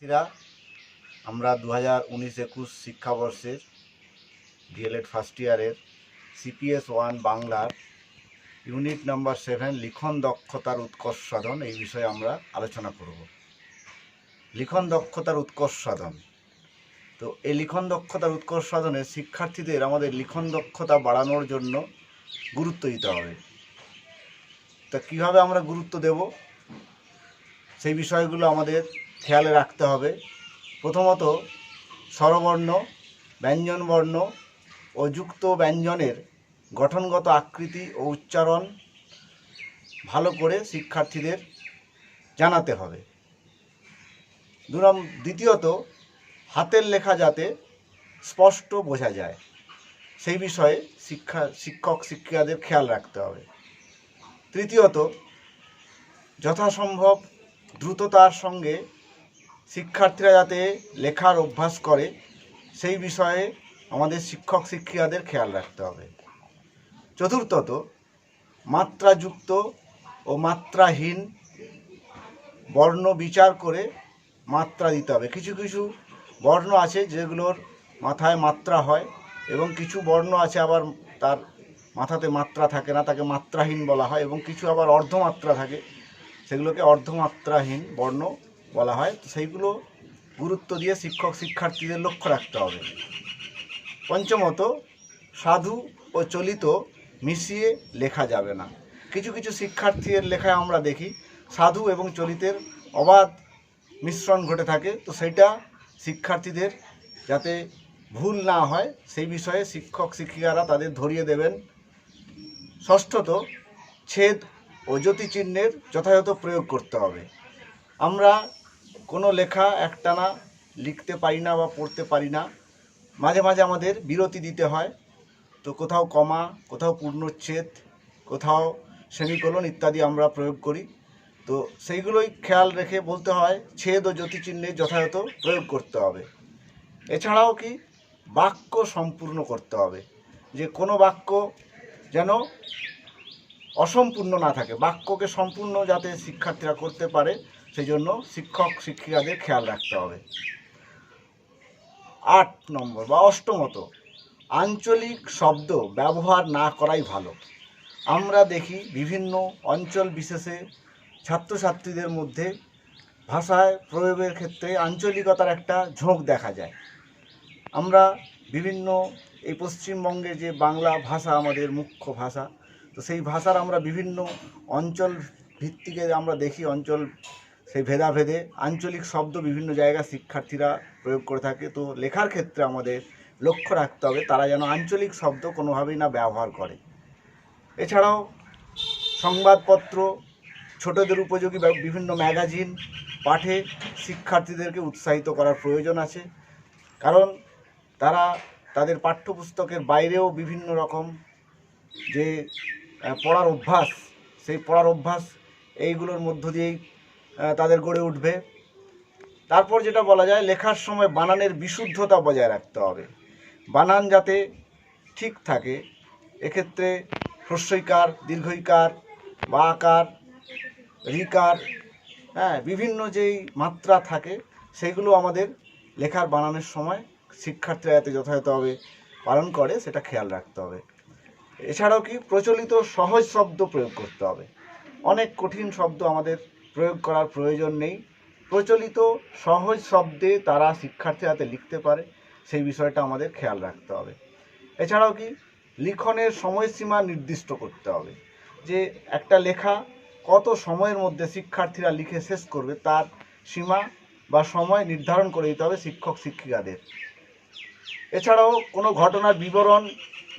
শিক্ষার্থীরা আমরা 2019-21 শিক্ষাবর্ষের D.El.Ed first ইয়ারের CPS-1 বাংলার ইউনিট নাম্বার 7 লিখন দক্ষতার উৎকর্ষ সাধন এই বিষয়ে আমরা আলোচনা করব। লিখন দক্ষতার উৎকর্ষ সাধন। তো এই লিখন দক্ষতার উৎকর্ষ সাধনে শিক্ষার্থীদের আমাদের লিখন দক্ষতা বাড়ানোর জন্য গুরুত্ব দিতে হবে। তা কীভাবে আমরা গুরুত্ব দেব সেই বিষয়গুলো আমাদের খেয়ালে রাখতে হবে। প্রথমত স্বরবর্ণ, ব্যঞ্জনবর্ণ ও যুক্ত ব্যঞ্জনের গঠনগত আকৃতি ও উচ্চারণ ভালো করে শিক্ষার্থীদের জানাতে হবে। দ্বিতীয়ত হাতের লেখা যাতে স্পষ্ট বোঝা যায় সেই বিষয়ে শিক্ষক শিক্ষিকাদের খেয়াল রাখতে হবে। তৃতীয়ত যথাসম্ভব দ্রুততার সঙ্গে শিক্ষার্থীরা যাতে লেখার অভ্যাস করে সেই বিষয়ে আমাদের শিক্ষক শিক্ষিকাদের খেয়াল রাখতে হবে। চতুর্থত মাত্রাযুক্ত ও মাত্রাহীন বর্ণ বিচার করে মাত্রা দিতে হবে। কিছু কিছু বর্ণ আছে যেগুলোর মাথায় মাত্রা হয় এবং কিছু বর্ণ আছে আবার তার মাথাতে মাত্রা থাকে না, তাকে মাত্রাহীন বলা হয়, এবং কিছু আবার অর্ধমাত্রা থাকে, সেগুলোকে অর্ধমাত্রাহীন বর্ণ বলা হয়। তো সেইগুলো গুরুত্ব দিয়ে শিক্ষক শিক্ষার্থীদের লক্ষ্য রাখতে হবে। পঞ্চমত সাধু ও চলিত মিশিয়ে লেখা যাবে না। কিছু কিছু শিক্ষার্থীর লেখায় আমরা দেখি সাধু এবং চলিতের অবাধ মিশ্রণ ঘটে থাকে। তো সেইটা শিক্ষার্থীদের যাতে ভুল না হয় সেই বিষয়ে শিক্ষক শিক্ষিকারা তাদের ধরিয়ে দেবেন। ষষ্ঠত ছেদ ও জ্যোতি চিহ্নের যথাযথ প্রয়োগ করতে হবে। আমরা কোনো লেখা একটানা লিখতে পারি না বা পড়তে পারি না, মাঝে মাঝে আমাদের বিরতি দিতে হয়। তো কোথাও কমা, কোথাও পূর্ণচ্ছেদ, কোথাও সেমিকোলন ইত্যাদি আমরা প্রয়োগ করি। তো সেইগুলোই খেয়াল রেখে বলতে হয় ছেদ ও জ্যোতি চিহ্নের যথাযথ প্রয়োগ করতে হবে। এছাড়াও কি বাক্য সম্পূর্ণ করতে হবে, যে কোনো বাক্য যেন অসম্পূর্ণ না থাকে, বাক্যকে সম্পূর্ণ যাতে শিক্ষার্থীরা করতে পারে সেই জন্য শিক্ষক শিক্ষিকাদের খেয়াল রাখতে হবে। 8 নম্বর বা অষ্টমত আঞ্চলিক শব্দ ব্যবহার না করাই ভালো। আমরা দেখি বিভিন্ন অঞ্চল বিশেষে ছাত্রছাত্রীদের মধ্যে ভাষায় প্রয়োগের ক্ষেত্রে আঞ্চলিকতার একটা ঝোঁক দেখা যায়। আমরা বিভিন্ন এই পশ্চিমবঙ্গে যে বাংলা ভাষা আমাদের মুখ্য ভাষা, তো সেই ভাষার আমরা বিভিন্ন অঞ্চল ভিত্তিকে আমরা দেখি, অঞ্চল সেই ভেদাভেদে আঞ্চলিক শব্দ বিভিন্ন জায়গায় শিক্ষার্থীরা প্রয়োগ করে থাকে। তো লেখার ক্ষেত্রে আমাদের লক্ষ্য রাখতে হবে তারা যেন আঞ্চলিক শব্দ কোনোভাবেই না ব্যবহার করে। এছাড়াও সংবাদপত্র, ছোটদের উপযোগী বিভিন্ন ম্যাগাজিন পাঠে শিক্ষার্থীদেরকে উৎসাহিত করার প্রয়োজন আছে, কারণ তারা তাদের পাঠ্যপুস্তকের বাইরেও বিভিন্ন রকম যে পড়ার অভ্যাস, সেই পড়ার অভ্যাস এইগুলোর মধ্য দিয়েই তাদের গড়ে উঠবে। তারপর যেটা বলা যায় লেখার সময় বানানের বিশুদ্ধতা বজায় রাখতে হবে, বানান যাতে ঠিক থাকে। এক্ষেত্রে হ্রস্বইকার, দীর্ঘইকার, বা আকার, রিকার, বিভিন্ন যেই মাত্রা থাকে সেইগুলো আমাদের লেখার বানানের সময় শিক্ষার্থীরা যাতে যথাযথভাবে পালন করে সেটা খেয়াল রাখতে হবে। এছাড়াও কি প্রচলিত সহজ শব্দ প্রয়োগ করতে হবে। অনেক কঠিন শব্দ আমাদের প্রয়োগ করার প্রয়োজন নেই, প্রচলিত সহজ শব্দে তারা শিক্ষার্থী যাতে লিখতে পারে সেই বিষয়টা আমাদের খেয়াল রাখতে হবে। এছাড়াও কি লিখনের সময়সীমা নির্দিষ্ট করতে হবে, যে একটা লেখা কত সময়ের মধ্যে শিক্ষার্থীরা লিখে শেষ করবে তার সীমা বা সময় নির্ধারণ করে দিতে হবে শিক্ষক শিক্ষিকাদের। এছাড়াও কোনো ঘটনার বিবরণ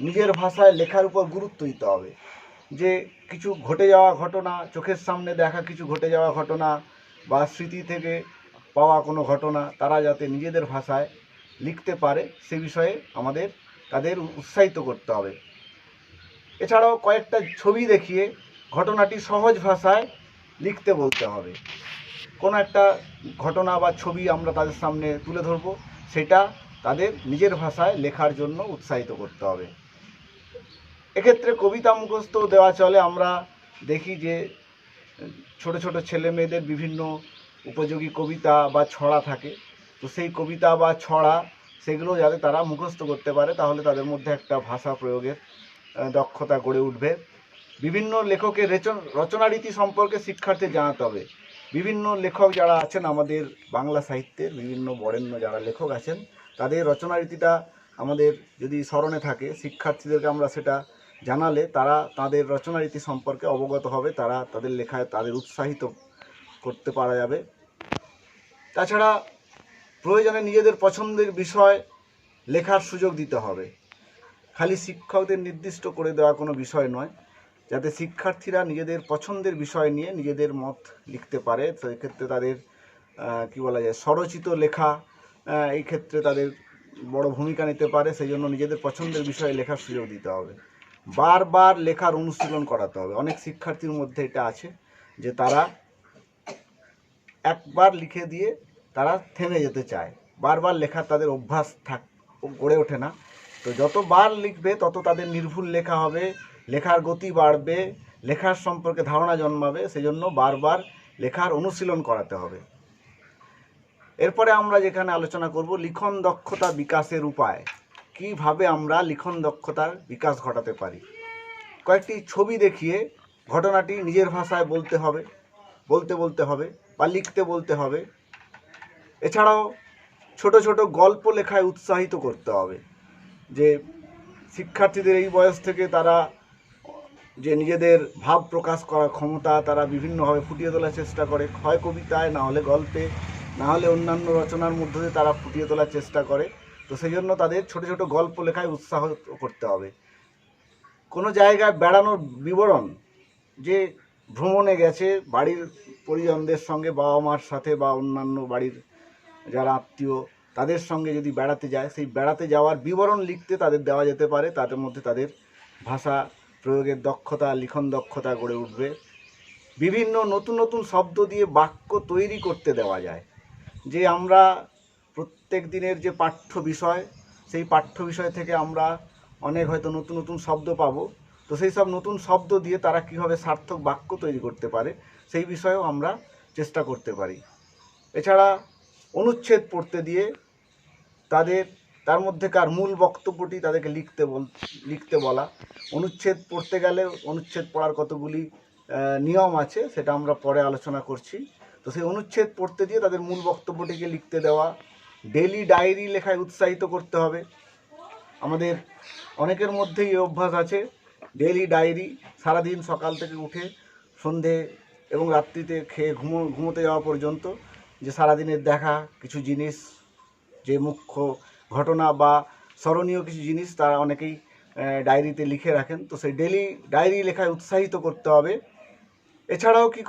নিজের ভাষায় লেখার উপর গুরুত্ব দিতে হবে, যে কিছু ঘটে যাওয়া ঘটনা, চোখের সামনে দেখা কিছু ঘটে যাওয়া ঘটনা বা স্মৃতি থেকে পাওয়া কোনো ঘটনা তারা যাতে নিজেদের ভাষায় লিখতে পারে সে বিষয়ে আমাদের তাদের উৎসাহিত করতে হবে। এছাড়াও কয়েকটা ছবি দেখিয়ে ঘটনাটি সহজ ভাষায় লিখতে বলতে হবে। কোনো একটা ঘটনা বা ছবি আমরা তাদের সামনে তুলে ধরব, সেটা তাদের নিজের ভাষায় লেখার জন্য উৎসাহিত করতে হবে। এক্ষেত্রে কবিতা মুখস্থ দেওয়া চলে। আমরা দেখি যে ছোট ছোট ছেলে মেয়েদের বিভিন্ন উপযোগী কবিতা বা ছড়া থাকে, তো সেই কবিতা বা ছড়া সেগুলো যাতে তারা মুখস্থ করতে পারে, তাহলে তাদের মধ্যে একটা ভাষা প্রয়োগের দক্ষতা গড়ে উঠবে। বিভিন্ন লেখকের রচনারীতি সম্পর্কে শিক্ষার্থী জানাতে হবে। বিভিন্ন লেখক যারা আছেন আমাদের বাংলা সাহিত্যের, বিভিন্ন বরেণ্য যারা লেখক আছেন, তাদের রচনারীতিটা আমাদের যদি স্মরণে থাকে, শিক্ষার্থীদেরকে আমরা সেটা জানালে তারা তাদের রচনারীতি সম্পর্কে অবগত হবে, তারা তাদের লেখায় তাদের উৎসাহিত করতে পারা যাবে। তাছাড়া প্রয়োজনে নিজেদের পছন্দের বিষয় লেখার সুযোগ দিতে হবে। খালি শিক্ষকদের নির্দিষ্ট করে দেওয়া কোনো বিষয় নয়, যাতে শিক্ষার্থীরা নিজেদের পছন্দের বিষয় নিয়ে নিজেদের মত লিখতে পারে। সেক্ষেত্রে তাদের কি বলা যায়, স্বরচিত লেখা এই ক্ষেত্রে তাদের বড় ভূমিকা নিতে পারে। সেই জন্য নিজেদের পছন্দের বিষয়ে লেখার সুযোগ দিতে হবে। বারবার লেখার অনুশীলন করাতে হবে। অনেক শিক্ষার্থীর মধ্যে এটা আছে যে তারা একবার লিখে দিয়ে তারা থেমে যেতে চায়, বারবার লেখার তাদের অভ্যাস গড়ে ওঠে না। তো যতবার লিখবে তত তাদের নির্ভুল লেখা হবে, লেখার গতি বাড়বে, লেখার সম্পর্কে ধারণা জন্মাবে। সেজন্য বারবার লেখার অনুশীলন করাতে হবে। এরপরে আমরা যেখানে আলোচনা করব লিখন দক্ষতা বিকাশের উপায়, কিভাবে আমরা লিখন দক্ষতার বিকাশ ঘটাতে পারি। কয়েকটি ছবি দেখিয়ে ঘটনাটি নিজের ভাষায় বলতে হবে বা লিখতে বলতে হবে। এছাড়াও ছোট ছোট গল্প লেখায় উৎসাহিত করতে হবে, যে শিক্ষার্থীদের এই বয়স থেকে তারা যে নিজেদের ভাব প্রকাশ করার ক্ষমতা তারা বিভিন্নভাবে ফুটিয়ে তোলার চেষ্টা করে, হয় কবিতায়, না হলে গল্পে, না হলে অন্যান্য রচনার মধ্যে দিয়ে তারা ফুটিয়ে তোলার চেষ্টা করে। তো সেই জন্য তাদের ছোট ছোট গল্প লেখায় উৎসাহ করতে হবে। কোনো জায়গায় বেড়ানোর বিবরণ, যে ভ্রমণে গেছে বাড়ির পরিজনদের সঙ্গে, বাবা মার সাথে বা অন্যান্য বাড়ির যারা আত্মীয় তাদের সঙ্গে যদি বেড়াতে যায়, সেই বেড়াতে যাওয়ার বিবরণ লিখতে তাদের দেওয়া যেতে পারে। তাদের মধ্যে তাদের ভাষা প্রয়োগের দক্ষতা, লিখন দক্ষতা গড়ে উঠবে। বিভিন্ন নতুন নতুন শব্দ দিয়ে বাক্য তৈরি করতে দেওয়া যায়। যে আমরা প্রত্যেক দিনের যে পাঠ্য বিষয়, সেই পাঠ্য বিষয় থেকে আমরা অনেক হয়তো নতুন নতুন শব্দ পাবো। তো সেই সব নতুন শব্দ দিয়ে তারা কীভাবে সার্থক বাক্য তৈরি করতে পারে সেই বিষয়েও আমরা চেষ্টা করতে পারি। এছাড়া অনুচ্ছেদ পড়তে দিয়ে তার মধ্যেকার মূল বক্তব্যটি তাদেরকে লিখতে বলা। অনুচ্ছেদ পড়তে গেলে অনুচ্ছেদ পড়ার কতগুলি নিয়ম আছে, সেটা আমরা পরে আলোচনা করছি। তো সেই অনুচ্ছেদ পড়তে দিয়ে তাদের মূল বক্তব্যটিকে লিখতে দেওয়া। ডেইলি ডায়েরি লেখায় উৎসাহিত করতে হবে। আমাদের অনেকের মধ্যেই এই অভ্যাস আছে, ডেইলি ডায়েরি, সারাদিন সকাল থেকে উঠে সন্ধে এবং রাত্রিতে খেয়ে ঘুমোতে যাওয়া পর্যন্ত যে সারাদিনের দেখা কিছু জিনিস, যে মুখ্য ঘটনা বা স্মরণীয় কিছু জিনিস তারা অনেকেই ডায়েরিতে লিখে রাখেন। তো সেই ডেইলি ডায়েরি লেখায় উৎসাহিত করতে হবে। এছাড়াও কি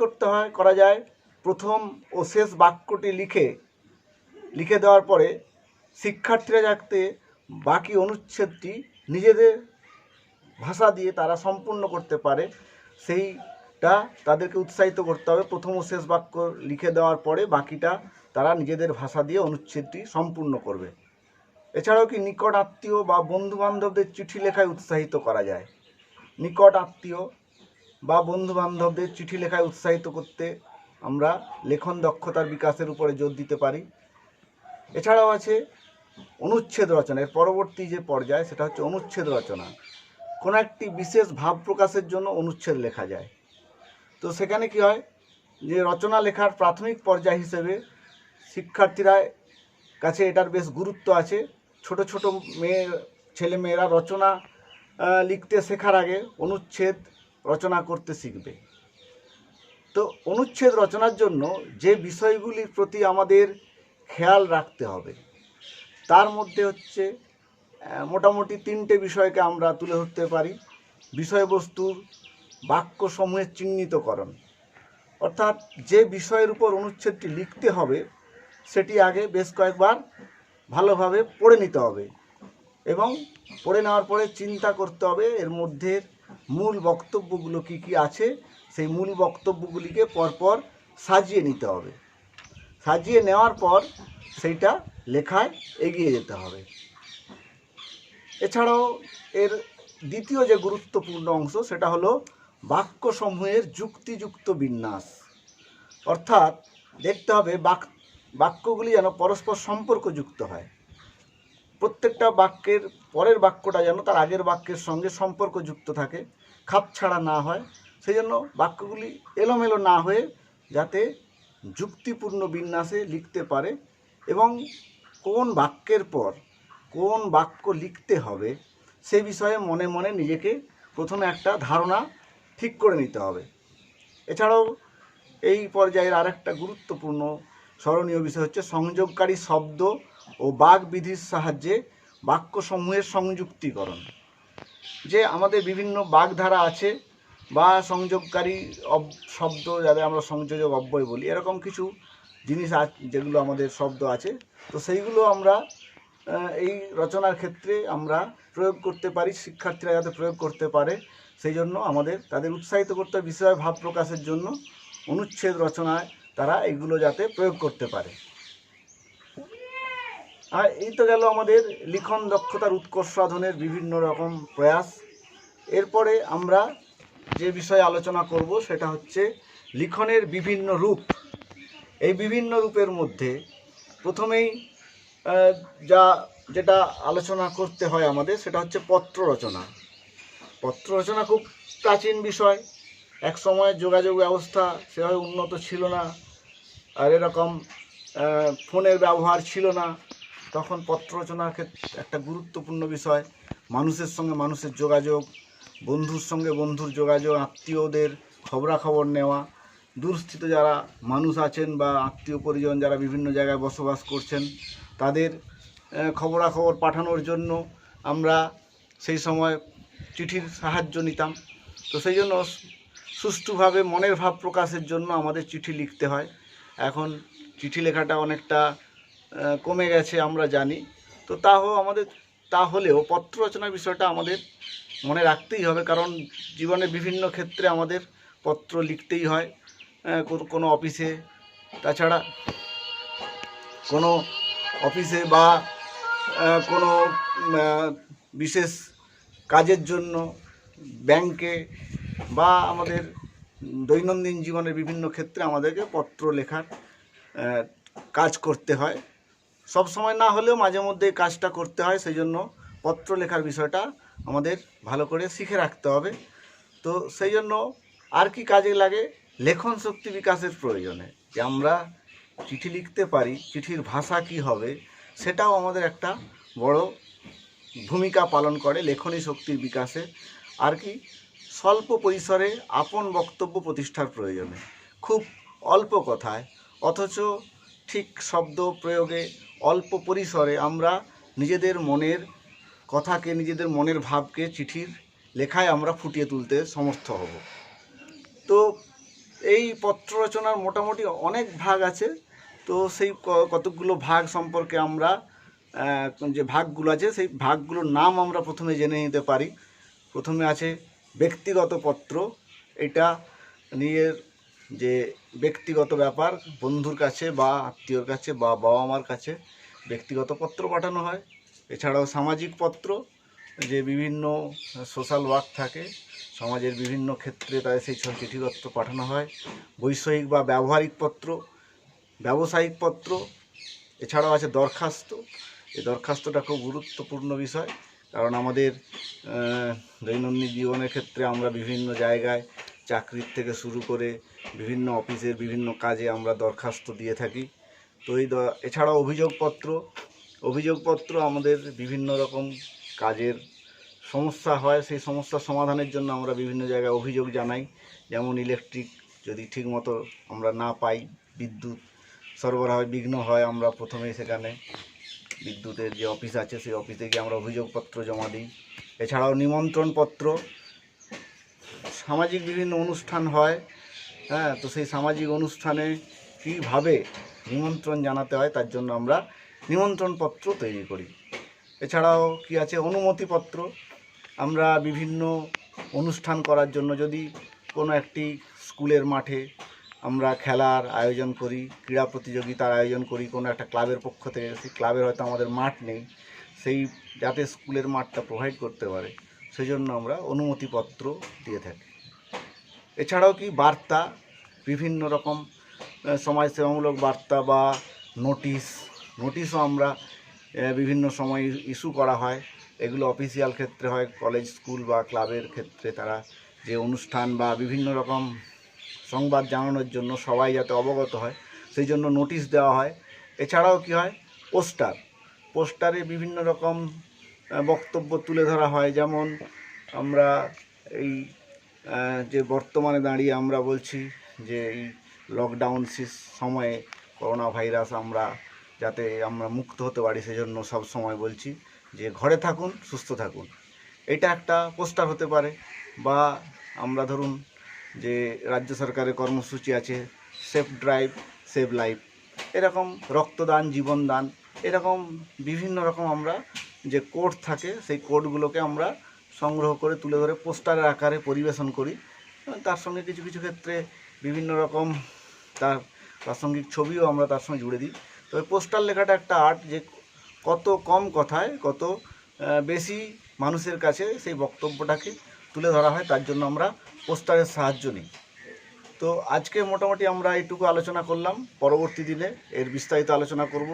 করা যায়, প্রথম ও শেষ বাক্যটি লিখে দেওয়ার পরে শিক্ষার্থীরা যাতে বাকি অনুচ্ছেদটি নিজেদের ভাষা দিয়ে তারা সম্পূর্ণ করতে পারে, সেইটা তাদেরকে উৎসাহিত করতে হবে। প্রথম ও শেষ বাক্য লিখে দেওয়ার পরে বাকিটা তারা নিজেদের ভাষা দিয়ে অনুচ্ছেদটি সম্পূর্ণ করবে। এছাড়াও কি নিকট আত্মীয় বা বন্ধুবান্ধবদের চিঠি লেখায় উৎসাহিত করা যায়। নিকট আত্মীয় বা বন্ধুবান্ধবদের চিঠি লেখায় উৎসাহিত করতে আমরা লেখন দক্ষতার বিকাশের উপরে জোর দিতে পারি। এছাড়াও আছে অনুচ্ছেদ রচনা। এর পরবর্তী যে পর্যায় সেটা হচ্ছে অনুচ্ছেদ রচনা। কোনো একটি বিশেষ ভাব প্রকাশের জন্য অনুচ্ছেদ লেখা যায়। তো সেখানে কি হয়, যে রচনা লেখার প্রাথমিক পর্যায় হিসেবে শিক্ষার্থীরা কাছে এটার বেশ গুরুত্ব আছে। ছোট ছোট ছেলেমেয়েরা রচনা লিখতে শেখার আগে অনুচ্ছেদ রচনা করতে শিখবে। তো অনুচ্ছেদ রচনার জন্য যে বিষয়গুলির প্রতি আমাদের খেয়াল রাখতে হবে তার মধ্যে হচ্ছে মোটামুটি 3টে বিষয়কে আমরা তুলে ধরতে পারি। বিষয়বস্তুর বাক্য সমূহের চিহ্নিতকরণ, অর্থাৎ যে বিষয়ের উপর অনুচ্ছেদটি লিখতে হবে সেটি আগে বেশ কয়েকবার ভালোভাবে পড়ে নিতে হবে এবং পড়ে নেওয়ার পরে চিন্তা করতে হবে এর মধ্যে মূল বক্তব্যগুলো কি কি আছে। সেই মূল বক্তব্যগুলিকে পরপর সাজিয়ে নিতে হবে। সাজিয়ে নেওয়ার পর সেইটা লেখায় এগিয়ে যেতে হবে। এছাড়াও এর দ্বিতীয় যে গুরুত্বপূর্ণ অংশ সেটা হলো বাক্যসমূহের যুক্তিযুক্ত বিন্যাস। অর্থাৎ দেখতে হবে বাক্যগুলি যেন পরস্পর সম্পর্কযুক্ত হয়। প্রত্যেকটা বাক্যের পরের বাক্যটা যেন তার আগের বাক্যের সঙ্গে সম্পর্কযুক্ত থাকে, খাপ ছাড়া না হয়। সেই জন্য বাক্যগুলি এলোমেলো না হয়ে যাতে যুক্তিপূর্ণ বিন্যাসে লিখতে পারে, এবং কোন বাক্যের পর কোন বাক্য লিখতে হবে সে বিষয়ে মনে মনে নিজেকে প্রথমে একটা ধারণা ঠিক করে নিতে হবে। এছাড়াও এই পর্যায়ের আরেকটা গুরুত্বপূর্ণ স্মরণীয় বিষয় হচ্ছে সংযোগকারী শব্দ ও বাগবিধির সাহায্যে বাক্যসমূহের সংযুক্তিকরণ। যে আমাদের বিভিন্ন বাগধারা আছে বা সংযোগকারী শব্দ, যাদের আমরা সংযোজক অব্যয় বলি, এরকম কিছু জিনিস যেগুলো আমাদের শব্দ আছে, তো সেইগুলো আমরা এই রচনার ক্ষেত্রে আমরা প্রয়োগ করতে পারি, শিক্ষার্থীরা যাতে প্রয়োগ করতে পারে সেই জন্য আমাদের তাদের উৎসাহিত করতে হবে বিষয় ভাব প্রকাশের জন্য অনুচ্ছেদ রচনায় তারা এইগুলো যাতে প্রয়োগ করতে পারে। আর এই তো গেল আমাদের লিখন দক্ষতার উৎকর্ষ সাধনের বিভিন্ন রকম প্রয়াস। এরপরে আমরা যে বিষয়ে আলোচনা করব সেটা হচ্ছে লিখনের বিভিন্ন রূপ। এই বিভিন্ন রূপের মধ্যে প্রথমেই যেটা আলোচনা করতে হয় আমাদের সেটা হচ্ছে পত্র রচনা। পত্র রচনা খুব প্রাচীন বিষয়। এক সময় যোগাযোগ ব্যবস্থা সেভাবে উন্নত ছিল না, আর এরকম ফোনের ব্যবহার ছিল না। তখন পত্র রচনার ক্ষেত্রে একটা গুরুত্বপূর্ণ বিষয় মানুষের সঙ্গে মানুষের যোগাযোগ, বন্ধুর সঙ্গে বন্ধুর যোগাযোগ, আত্মীয়দের খবরাখবর নেওয়া, দূরস্থিত যারা মানুষ আছেন বা আত্মীয় পরিজন যারা বিভিন্ন জায়গায় বসবাস করছেন তাদের খবরাখবর পাঠানোর জন্য আমরা সেই সময় চিঠির সাহায্য নিতাম। তো সেই জন্য সুষ্ঠুভাবে মনের ভাব প্রকাশের জন্য আমাদের চিঠি লিখতে হয়। এখন চিঠি লেখাটা অনেকটা কমে গেছে আমরা জানি, তো তাহলেও পত্র রচনার বিষয়টা আমাদের মনে রাখতেই হবে, কারণ জীবনের বিভিন্ন ক্ষেত্রে আমাদের পত্র লিখতেই হয়। কোনো অফিসে, তাছাড়া কোনো অফিসে বা কোনো বিশেষ কাজের জন্য ব্যাংকে বা আমাদের দৈনন্দিন জীবনের বিভিন্ন ক্ষেত্রে আমাদেরকে পত্র লেখার কাজ করতে হয়। সব সময় না হলেও মাঝে মধ্যে কাজটা করতে হয়, সেই জন্য পত্র লেখার বিষয়টা আমাদের ভালো করে শিখে রাখতে হবে। তো সেই জন্য আর কি কাজে লাগে, লেখন শক্তি বিকাশের প্রয়োজনে যে আমরা চিঠি লিখতে পারি, চিঠির ভাষা কি হবে সেটাও আমাদের একটা বড় ভূমিকা পালন করে লেখনী শক্তির বিকাশে। আর কি স্বল্প পরিসরে আপন বক্তব্য প্রতিষ্ঠার প্রয়োজনে, খুব অল্প কথায় অথচ ঠিক শব্দ প্রয়োগে অল্প পরিসরে আমরা নিজেদের মনের কথাকে, নিজেদের মনের ভাবকে চিঠির লেখায় আমরা ফুটিয়ে তুলতে সমর্থ হব। তো এই পত্র রচনার মোটামুটি অনেক ভাগ আছে। তো সেই কতকগুলো ভাগ সম্পর্কে আমরা যে ভাগগুলো আছে সেই ভাগগুলোর নাম আমরা প্রথমে জেনে নিতে পারি। প্রথমে আছে ব্যক্তিগত পত্র। এটা নিজের যে ব্যক্তিগত ব্যাপার, বন্ধুর কাছে বা আত্মীয়র কাছে বা বাবা মার কাছে ব্যক্তিগত পত্র পাঠানো হয়। এছাড়াও সামাজিক পত্র, যে বিভিন্ন সোশ্যাল ওয়ার্ক থাকে সমাজের বিভিন্ন ক্ষেত্রে তাদের সেই সব চিঠিপত্র পাঠানো হয়। বৈষয়িক বা ব্যবহারিক পত্র, ব্যবসায়িক পত্র, এছাড়াও আছে দরখাস্ত। এই দরখাস্তটা খুব গুরুত্বপূর্ণ বিষয়, কারণ আমাদের দৈনন্দিন জীবনের ক্ষেত্রে আমরা বিভিন্ন জায়গায় চাকরির থেকে শুরু করে বিভিন্ন অফিসের বিভিন্ন কাজে আমরা দরখাস্ত দিয়ে থাকি। তো এছাড়াও অভিযোগপত্র আমাদের বিভিন্ন রকম কাজের সমস্যা হয়, সেই সমস্যার সমাধানের জন্য আমরা বিভিন্ন জায়গায় অভিযোগ জানাই। যেমন ইলেকট্রিক যদি ঠিকমতো আমরা না পাই, বিদ্যুৎ সরবরাহে বিঘ্ন হয়, আমরা প্রথমেই সেখানে বিদ্যুতের যে অফিস আছে সেই অফিসে গিয়ে আমরা অভিযোগপত্র জমা দিই। এছাড়াও নিমন্ত্রণপত্র, সামাজিক বিভিন্ন অনুষ্ঠান হয়, তো সেই সামাজিক অনুষ্ঠানে কীভাবে নিমন্ত্রণ জানাতে হয় তার জন্য আমরা নিমন্ত্রণপত্র তৈরি করি। এছাড়াও কি আছে, অনুমতিপত্র। আমরা বিভিন্ন অনুষ্ঠান করার জন্য যদি কোনো একটি স্কুলের মাঠে আমরা খেলার আয়োজন করি, ক্রীড়া প্রতিযোগিতার আয়োজন করি কোনো একটা ক্লাবের পক্ষ থেকে, সেই ক্লাবের হয়তো আমাদের মাঠ নেই, সেই যাতে স্কুলের মাঠটা প্রোভাইড করতে পারে সেই জন্য আমরা অনুমতিপত্র দিয়ে থাকি। এছাড়াও কি বার্তা, বিভিন্ন রকম সমাজসেবামূলক বার্তা বা নোটিশও আমরা বিভিন্ন সময় ইস্যু করা হয়। এগুলো অফিসিয়াল ক্ষেত্রে হয়, কলেজ স্কুল বা ক্লাবের ক্ষেত্রে তারা যে অনুষ্ঠান বা বিভিন্ন রকম সংবাদ জানানোর জন্য সবাই যাতে অবগত হয় সেই জন্য নোটিশ দেওয়া হয়। এছাড়াও কি হয়, পোস্টারে বিভিন্ন রকম বক্তব্য তুলে ধরা হয়। যেমন আমরা এই যে বর্তমানে দাঁড়িয়ে আমরা বলছি যে এই লকডাউন সময়ে করোনা ভাইরাস যাতে আমরা মুক্ত হতে পারি সেজন্য সব সময় বলছি যে ঘরে থাকুন, সুস্থ থাকুন। এটা একটা পোস্টার হতে পারে। বা আমরা ধরুন যে রাজ্য সরকারের কর্মসূচি আছে সেফ ড্রাইভ সেভ লাইফ, এরকম রক্তদান জীবনদান, এরকম বিভিন্ন রকম আমরা যে কোড থাকে সেই কোডগুলোকে আমরা সংগ্রহ করে তুলে ধরে পোস্টারের আকারে পরিবেশন করি। তার সঙ্গে কিছু কিছু ক্ষেত্রে বিভিন্ন রকম তার প্রাসঙ্গিক ছবিও আমরা তার সঙ্গে জুড়ে দিই। তবে পোস্টার লেখাটা একটা আর্ট, যে কত কম কথায় কত বেশি মানুষের কাছে সেই বক্তব্যটাকে তুলে ধরা হয়, তার জন্য আমরা পোস্টারের সাহায্য নিই। তো আজকে মোটামুটি আমরা এইটুকু আলোচনা করলাম, পরবর্তী দিনে এর বিস্তারিত আলোচনা করব।